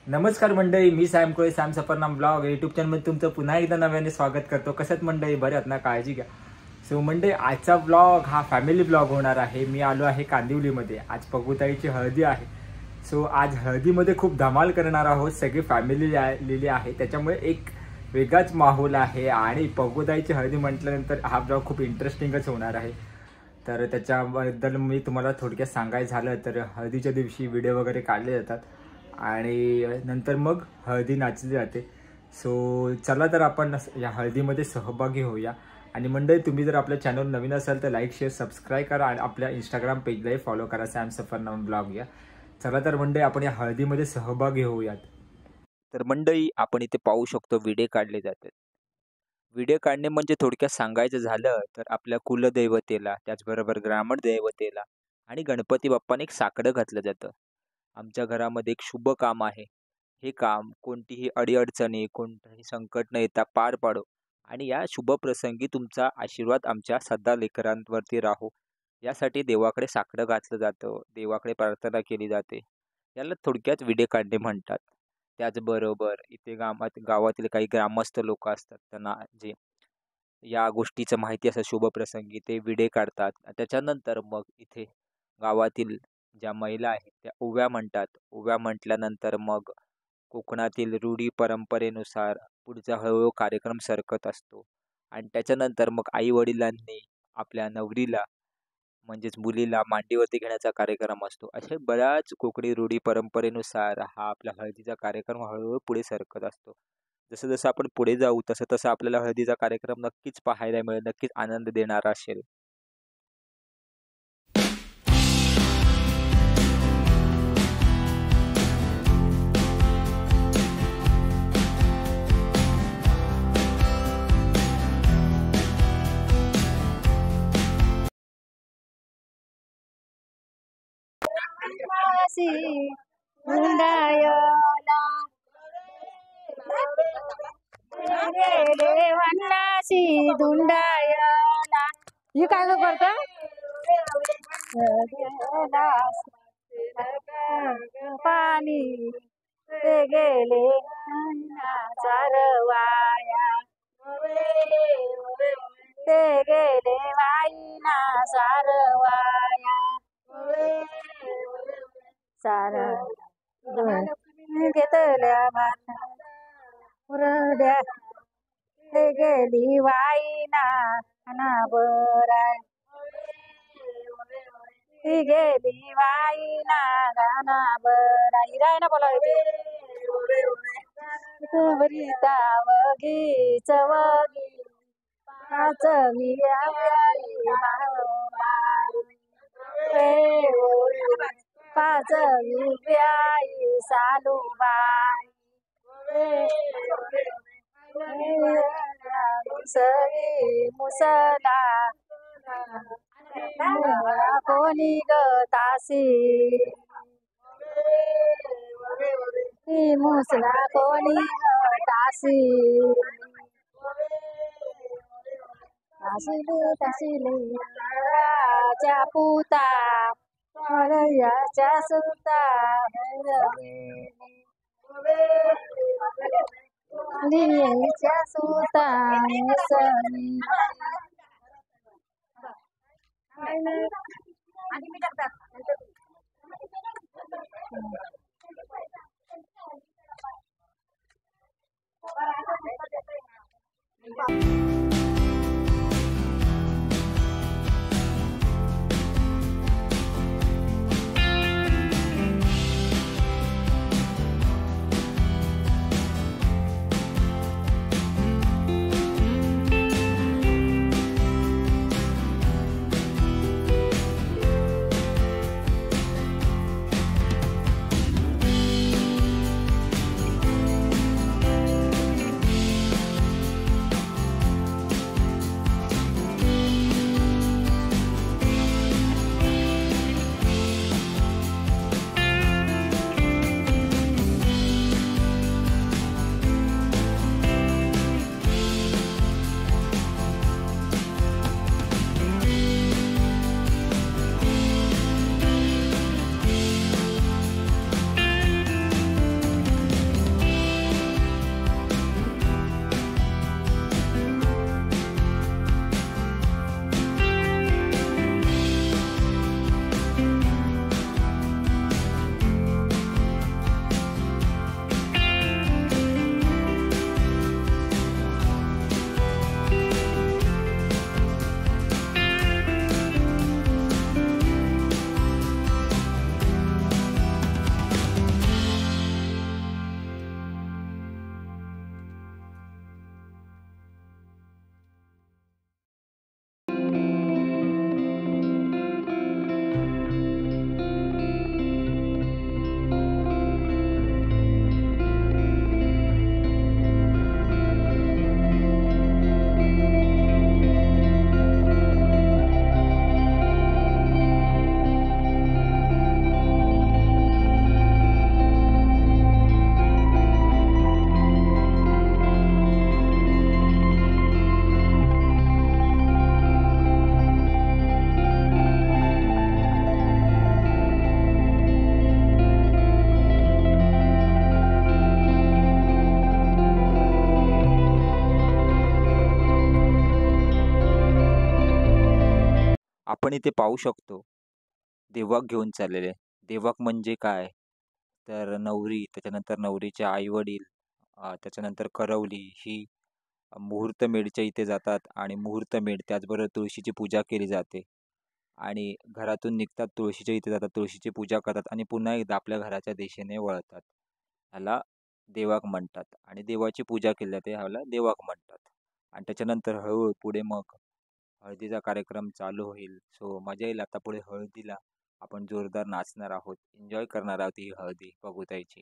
नमस्कार मंडळी, मी Sam कोळे, Sam Safarnama blog YouTube चॅनलमध्ये तुमचं पुन्हा एकदा नव्याने स्वागत करतो. कसंच मंडळी, बरे आहेत ना? काळजी घ्या. सो मंडळी, आजचा ब्लॉग हा फॅमिली ब्लॉग होणार आहे. मी आलो आहे कांदिवलीमध्ये. आज पगुताईची हळदी आहे. सो आज हळदीमध्ये खूप धमाल करणार आहोत. सगळी फॅमिली आलेली आहे, त्याच्यामुळे एक वेगळाच माहोल आहे. आणि पगुताईची हळदी म्हटल्यानंतर हा ब्लॉग खूप इंटरेस्टिंगच होणार आहे. तर त्याच्याबद्दल मी तुम्हाला थोडक्यात सांगायचं झालं तर हळदीच्या दिवशी व्हिडिओ वगैरे काढले जातात आणि नंतर मग हळदी नाचली जाते. सो चला तर आपण या हळदीमध्ये सहभागी होऊया. आणि मंडळी, तुम्ही जर आपल्या चॅनल नवीन असाल तर लाईक शेअर सबस्क्राईब करा आणि आपल्या इंस्टाग्राम पेजलाही फॉलो करा, सॅम सफरनाम ब्लॉग या. चला तर मंडळी, आपण या हळदीमध्ये सहभागी होऊयात. तर मंडळी, आपण इथे पाहू शकतो व्हिडिओ काढले जातात. व्हिडिओ काढणे म्हणजे थोडक्यात सांगायचं झालं तर आपल्या कुलदैवतेला, त्याचबरोबर ग्रामदैवतेला आणि गणपती बाप्पाने एक साकडं घातलं जातं. आमच्या घरामध्ये एक शुभ काम आहे. हे काम कोणतीही अडीअडचणी, कोणतंही संकट न येता पार पाडो आणि या शुभ प्रसंगी तुमचा आशीर्वाद आमच्या सदा लेकरांवरती राहो, यासाठी देवाकडे साकडं घातलं जातं, देवाकडे प्रार्थना केली जाते. याला थोडक्यात विडे काढणे म्हणतात. त्याचबरोबर इथे गावातील काही ग्रामस्थ लोक असतात, त्यांना जे या गोष्टीचं माहिती असं शुभ प्रसंगी ते विडे काढतात. त्याच्यानंतर मग इथे गावातील ज्या महिला आहेत त्या ओव्या म्हणतात. ओव्या म्हटल्यानंतर मग कोकणातील रूढी परंपरेनुसार पुढचा हळूहळू कार्यक्रम सरकत असतो. आणि त्याच्यानंतर मग आई वडिलांनी आपल्या नवरीला म्हणजेच मुलीला मांडीवरती घेण्याचा कार्यक्रम असतो. अशा बऱ्याच कोकणी रूढी परंपरेनुसार हा आपला हळदीचा कार्यक्रम हळूहळू पुढे सरकत असतो. जसं जसं आपण पुढे जाऊ तसं तसं आपल्याला हळदीचा कार्यक्रम नक्कीच पाहायला मिळेल, नक्कीच आनंद देणारा असेल. हुंडायला गेले वनवासी धुंडायला. ही काय करत पाणी ते गेले चारवाया, ते गेले वाईना सारवाया. सार घेतल्या भात्या ते गेली वाईना बराय, ती गेली वाईना गाना बरा. हिराय ना बोलायचे वरीता वगी चवगी पाचवी पाचवी व्याई सालूबाई, मुसळी मुसला कोणी ग तासी, मुसला कोणी तासी. तासिले राजा पुता हरयाच्या सुता लिहिच्या सुता सनी. आणि मी टाकतात आपण इथे पाहू शकतो देवाक घेऊन चाललेले. देवाक म्हणजे काय, तर नवरी, त्याच्यानंतर नवरीचे आई वडील, त्याच्यानंतर करवली ही मुहूर्तमेढच्या इथे जातात आणि मुहूर्तमेढ त्याचबरोबर तुळशीची पूजा केली जाते आणि घरातून निघतात, तुळशीच्या इथे जातात, तुळशीची पूजा करतात आणि पुन्हा एकदा आपल्या घराच्या दिशेने वळतात. ह्याला देवाक म्हणतात आणि देवाची पूजा केली जाते, ह्याला देवाक म्हणतात. आणि त्याच्यानंतर हळूहळू पुढे मग हळदीचा कार्यक्रम चालू होईल. सो मजा येईल. आता पुढे हळदीला आपण जोरदार नाचणार आहोत, एन्जॉय करणार आहोत ही हळदी बघूतायची.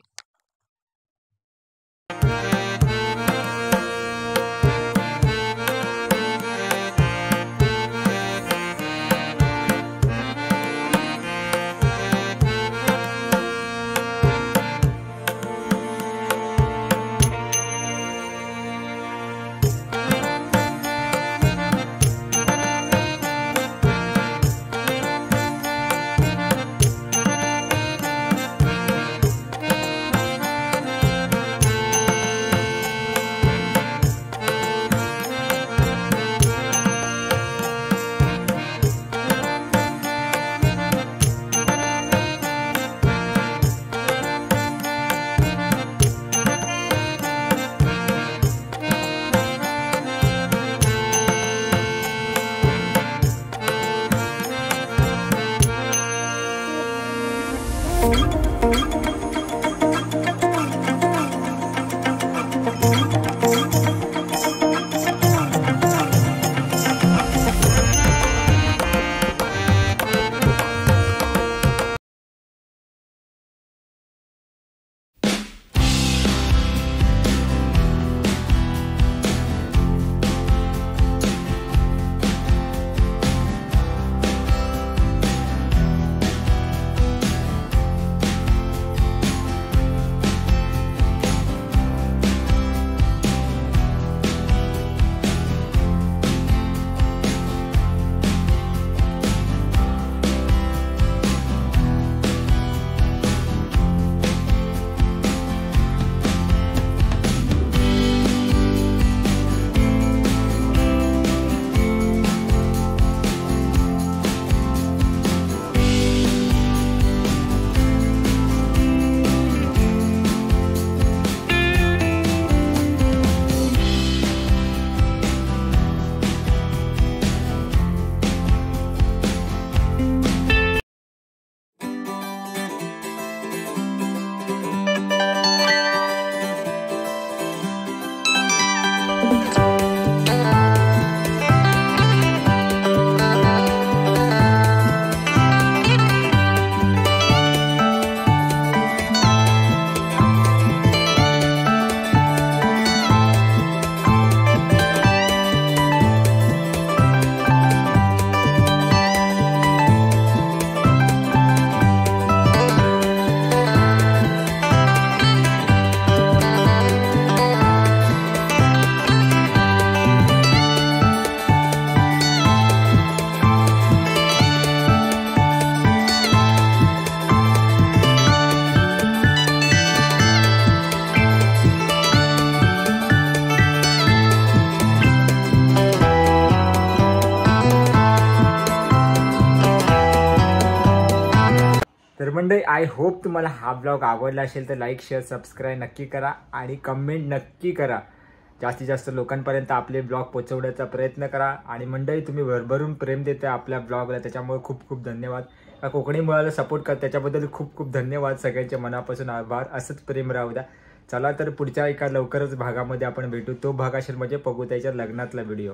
तर मंडळी, आय होप तुम्हाला हा ब्लॉग आवडला असेल तर लाईक शेअर सबस्क्राईब नक्की करा आणि कमेंट नक्की करा. जास्तीत जास्त लोकांपर्यंत आपले ब्लॉग पोहोचवण्याचा प्रयत्न करा. आणि मंडळी, तुम्ही भरभरून प्रेम देताय आपल्या ब्लॉगला, त्याच्यामुळे खूप खूप धन्यवाद. कोकणी मुलाला सपोर्ट कर, त्याच्याबद्दल खूप खूप धन्यवाद. सगळ्यांच्या मनापासून आभार. असंच प्रेम राहू द्या. चला तर पुढच्या एका लवकरच भागामध्ये आपण भेटू. तो भाग असेल म्हणजे पगुताईच्या लग्नातला व्हिडिओ.